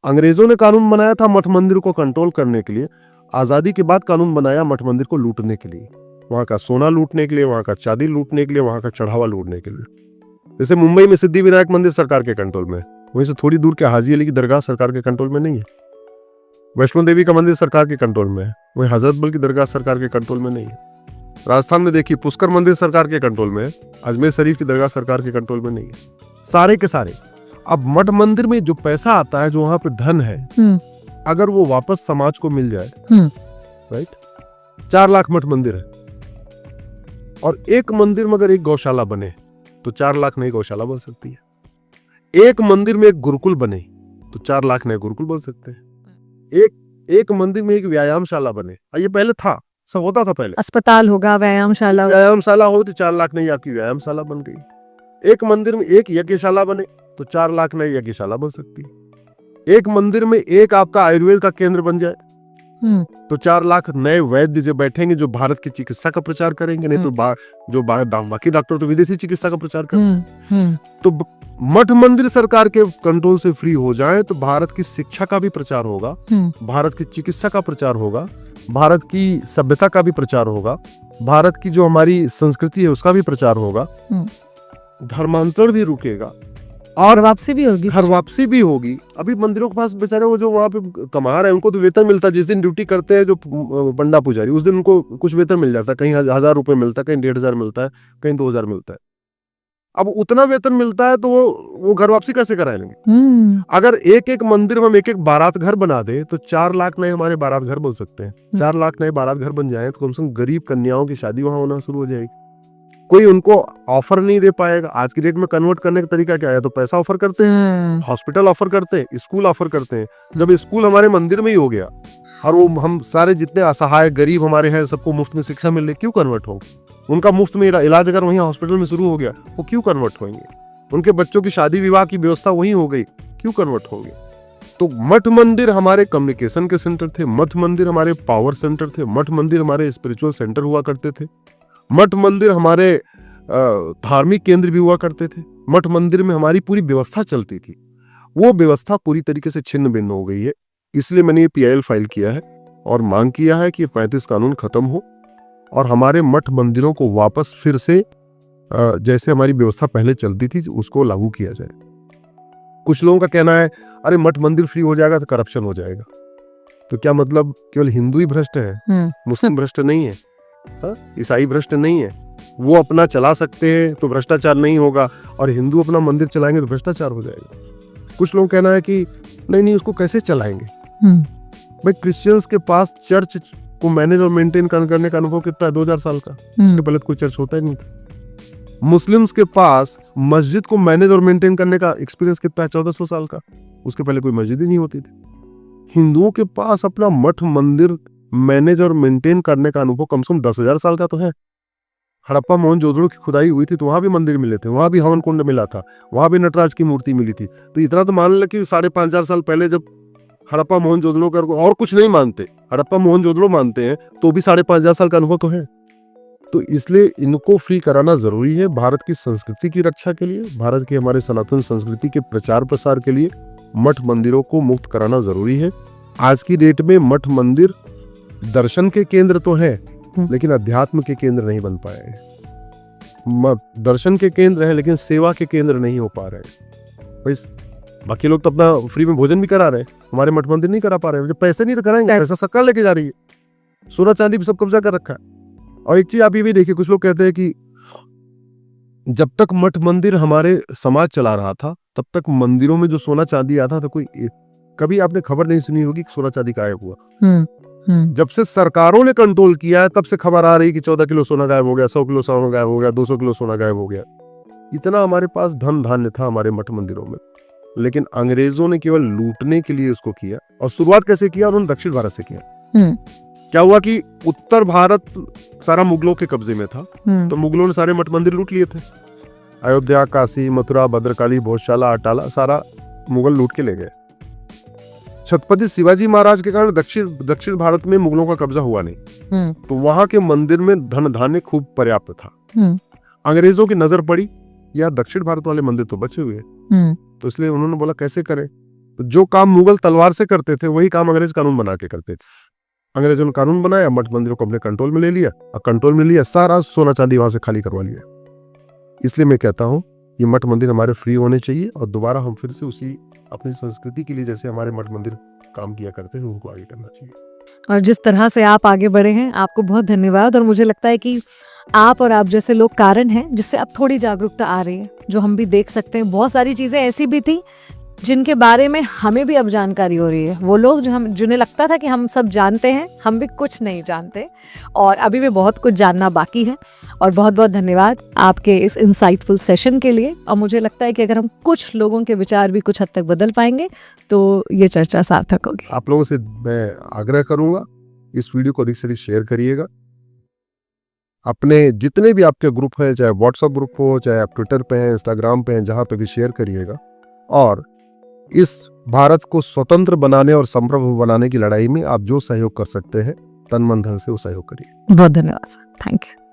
अंग्रेजों ने कानून बनाया था मठ मंदिर को कंट्रोल करने के लिए, आजादी के बाद कानून बनाया मठ मंदिर को लूटने के लिए, वहां का सोना लूटने के लिए, वहां का चांदी लूटने के लिए, वहां का चढ़ावा लूटने के लिए। जैसे मुंबई में सिद्धिविनायक मंदिर सरकार के कंट्रोल में है, वहीं से थोड़ी दूर के हाजी अली की दरगाह सरकार के कंट्रोल में नहीं है। वैष्णो देवी का मंदिर सरकार के कंट्रोल में है, वहीं हजरत बल की दरगाह सरकार के कंट्रोल में नहीं है। राजस्थान में देखिए पुष्कर मंदिर सरकार के कंट्रोल में है, अजमेर शरीफ की दरगाह सरकार के कंट्रोल में नहीं है। सारे के सारे। अब मठ मंदिर में जो पैसा आता है, जो वहां पे धन है, अगर वो वापस समाज को मिल जाए, राइट, 4 लाख मठ मंदिर है और एक मंदिर में अगर एक गौशाला बने तो 4 लाख नई गौशाला बन सकती है। एक मंदिर में एक गुरुकुल बने तो 4 लाख नए गुरुकुल बन सकते हैं। एक मंदिर में एक व्यायामशाला बने, ये पहले था, सब होता था पहले, अस्पताल होगा, व्यायामशाला हो तो 4 लाख नई आपकी व्यायामशाला बन गई। एक मंदिर में एक यज्ञशाला बने तो 4 लाख नई यज्ञशाला बन सकती है। एक मंदिर में एक आपका आयुर्वेद का केंद्र बन जाए तो 4 लाख नए वैद्य जो बैठेंगे, जो भारत की चिकित्सा का प्रचार करेंगे। नहीं तो बाकी डॉक्टर तो विदेशी चिकित्सा का प्रचार करेंगे। तो मठ मंदिर सरकार के कंट्रोल से फ्री हो जाए तो भारत की शिक्षा का भी प्रचार होगा, भारत की चिकित्सा का प्रचार होगा, भारत की सभ्यता का भी प्रचार होगा, भारत की जो हमारी संस्कृति है उसका भी प्रचार होगा, धर्मांतरण भी रुकेगा और वापसी भी होगी, घर वापसी भी होगी। अभी मंदिरों के पास बेचारे वो जो वहाँ पे कमा रहे हैं उनको तो वेतन मिलता है, जिस दिन ड्यूटी करते हैं जो पंडा पुजारी, उस दिन उनको कुछ वेतन मिल जाता है, कहीं 1000 रुपए मिलता है, कहीं 1500 मिलता है, कहीं 2000 मिलता है। अब उतना वेतन मिलता है तो वो घर वापसी कैसे कराएंगे? अगर एक एक मंदिर में हम एक एक बारात घर बना दे तो 4 लाख नए हमारे बारात घर बन सकते हैं। 4 लाख नए बारात घर बन जाए तो कम से कम गरीब कन्याओं की शादी वहां होना शुरू हो जाएगी। कोई उनको ऑफर नहीं दे पाएगा। आज की डेट में कन्वर्ट करने का तरीका क्या है? तो पैसा ऑफर करते हैं, हॉस्पिटल ऑफर करते हैं, स्कूल ऑफर करते हैं। जब स्कूल हमारे मंदिर में ही हो गया और वो हम सारे जितने असहाय गरीब हमारे हैं सबको मुफ्त में शिक्षा मिल रही, क्यों कन्वर्ट हो? उनका मुफ्त में इलाज अगर वहीं हॉस्पिटल में शुरू हो गया, वो क्यों कन्वर्ट होंगे? उनके बच्चों की शादी विवाह की व्यवस्था वहीं हो गई, क्यों कन्वर्ट होंगे? तो मठ मंदिर हमारे कम्युनिकेशन के सेंटर थे, मठ मंदिर हमारे पावर सेंटर थे, मठ मंदिर हमारे स्पिरिचुअल सेंटर हुआ करते थे, मठ मंदिर हमारे धार्मिक केंद्र भी हुआ करते थे, मठ मंदिर में हमारी पूरी व्यवस्था चलती थी। वो व्यवस्था पूरी तरीके से छिन्न भिन्न हो गई है। इसलिए मैंने ये PIL फाइल किया है और मांग किया है कि 35 कानून खत्म हो और हमारे मठ मंदिरों को वापस फिर से जैसे हमारी व्यवस्था पहले चलती थी उसको लागू किया जाए। कुछ लोगों का कहना है अरे मठ मंदिर फ्री हो जाएगा तो करप्शन हो जाएगा। तो क्या मतलब केवल हिंदू ही भ्रष्ट है, मुस्लिम भ्रष्ट नहीं है, ईसाई भ्रष्ट नहीं है? वो अपना चला सकते हैं तो भ्रष्टाचार नहीं होगा और हिंदू अपना मंदिर चलाएंगे तो भ्रष्टाचार हो जाएगा। कुछ लोग कहना है कि नहीं उसको कैसे चलाएंगे? भाई क्रिश्चियंस के पास चर्च को मैनेज और मेंटेन करने का अनुभव कितना है? 2000 साल का। उसके पहले कोई चर्च होता ही नहीं था। मुस्लिम्स के पास मस्जिद को मैनेज और मेंटेन करने का एक्सपीरियंस कितना है? 1400 साल का। उसके पहले कोई मस्जिद ही नहीं होती थी। हिंदुओं के पास अपना मठ मंदिर मैनेज और मेंटेन करने का अनुभव कम से कम 10,000 साल का तो है। हड़प्पा मोहनजोदड़ो की खुदाई हुई थी तो वहां भी मंदिर मिले थे, वहां भी हवन कुंड मिला था, वहां भी नटराज की मूर्ति मिली थी। तो इतना तो मान लो कि 5,500 साल पहले जब हड़प्पा मोहनजोदड़ो का और कुछ नहीं मानते, हड़प्पा मोहनजोदड़ो मानते हैं तो भी 5,500 साल का अनुभव तो है। तो इसलिए इनको फ्री कराना जरूरी है। भारत की संस्कृति की रक्षा के लिए, भारत की हमारे सनातन संस्कृति के प्रचार प्रसार के लिए मठ मंदिरों को मुक्त कराना जरूरी है। आज की डेट में मठ मंदिर दर्शन के केंद्र तो है लेकिन अध्यात्म के केंद्र नहीं बन पाए। दर्शन के केंद्र है लेकिन सेवा के केंद्र नहीं हो पा रहे। बाकी लोग तो अपना फ्री में भोजन भी करा रहे हैं, हमारे मठ मंदिर नहीं करा पा रहे हैं। जब पैसे नहीं तो कराएंगे, पैसा सरकार लेके जा रही है, सोना चांदी भी सब कब्जा कर रखा है। और एक चीज आप ये भी देखिए, कुछ लोग कहते हैं कि जब तक मठ मंदिर हमारे समाज चला रहा था तब तक मंदिरों में जो सोना चांदी आता था, कोई कभी आपने खबर नहीं सुनी होगी कि सोना चांदी गायब हुआ। जब से सरकारों ने कंट्रोल किया है तब से खबर आ रही कि 14 किलो सोना गायब हो गया, 100 किलो सोना गायब हो गया, 200 किलो सोना गायब हो गया। इतना हमारे पास धन धान्य था हमारे मठ मंदिरों में, लेकिन अंग्रेजों ने केवल लूटने के लिए उसको किया। और शुरुआत कैसे किया? उन्होंने दक्षिण भारत से किया। क्या हुआ कि उत्तर भारत सारा मुगलों के कब्जे में था, तो मुगलों ने सारे मठ मंदिर लूट लिए थे। अयोध्या, काशी, मथुरा, भद्रकाली, भोजशाला, अटाला सारा मुगल लूट के ले गए। छत्रपति शिवाजी महाराज के कारण दक्षिण भारत में मुगलों का कब्जा हुआ नहीं, तो वहां के मंदिर में धन धान्य खूब पर्याप्त था। अंग्रेजों की नजर पड़ी यार दक्षिण भारत वाले मंदिर तो बचे हुए हैं, तो इसलिए उन्होंने बोला कैसे करें? तो जो काम मुगल तलवार से करते थे वही काम अंग्रेज कानून बना के करते थे। अंग्रेजों ने कानून बनाया, मठ मंदिरों को अपने कंट्रोल में ले लिया, और कंट्रोल में लिया सारा सोना चांदी वहां से खाली करवा लिया। इसलिए मैं कहता हूँ ये मठ मंदिर हमारे फ्री होने चाहिए और दोबारा हम फिर से उसी अपनी संस्कृति के लिए जैसे हमारे मठ मंदिर काम किया करते हैं उनको आगे करना चाहिए। और जिस तरह से आप आगे बढ़े हैं, आपको बहुत धन्यवाद। और मुझे लगता है कि आप और आप जैसे लोग कारण हैं जिससे अब थोड़ी जागरूकता आ रही है, जो हम भी देख सकते हैं। बहुत सारी चीज़ें ऐसी भी थी जिनके बारे में हमें भी अब जानकारी हो रही है। वो लोग जिन्हें लगता था कि हम सब जानते हैं, हम भी कुछ नहीं जानते, और अभी भी बहुत कुछ जानना बाकी है। और बहुत बहुत धन्यवाद आपके इस इंसाइटफुल सेशन के लिए। और मुझे लगता है कि अगर हम कुछ लोगों के विचार भी कुछ हद तक बदल पाएंगे तो ये चर्चा सार्थक होगी। आप लोगों से मैं आग्रह करूंगा, इस वीडियो को अधिक से अधिक शेयर करिएगा। अपने जितने भी आपके ग्रुप है, चाहे व्हाट्सएप ग्रुप हो, चाहे आप ट्विटर पे हैं, इंस्टाग्राम पे हैं, जहां पे भी शेयर करिएगा। और इस भारत को स्वतंत्र बनाने और समृद्ध बनाने की लड़ाई में आप जो सहयोग कर सकते हैं तन मन धन से वो सहयोग करिए। बहुत धन्यवाद सर, थैंक यू।